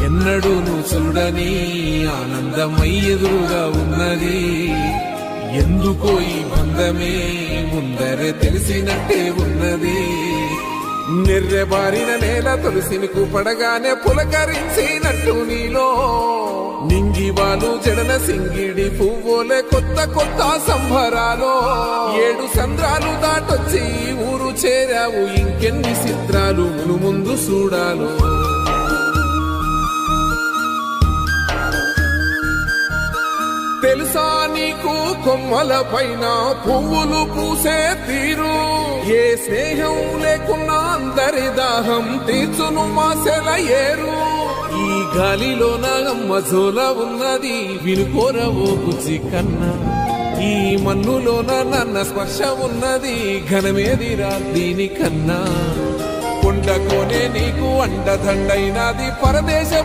ఎన్నడూ నువ్వు చూడని ఆనందమై ఎదురుగా ఉన్నది. ఎందుకో ఈ బంధమే ముందరే తెలిసినట్టే ఉన్నది. నిర్రెబారిన నేల తులసిని కూపడగానే పులకరించినట్టు నీలో నింగివాలు జడన సింగిడి పువ్వులే కొత్త కొత్త సంభరాలో. 7 సంద్రాలు దాటొచ్చి ఊరు చేరావు, ఇంకెన్ని చిత్రాలు మును ముందు చూడాలో. తెలుసా నీకు కొమ్మల పైన పువ్వులు పూసే తీరు, ఏ స్నేహం లేకున్నా అందరి దాహం తీర్చును మాసెల ఏరు. ఈ గాలిలో నా అమ్మ జోల ఉన్నది, వినుకోరవో బుజ్జి కన్నా. ఈ మన్నులోన నన్న స్పర్శ ఉన్నది, ఘనమేదిరా దీనికన్నా. కొండకోనే నీకు అండదండైనది, పరదేశ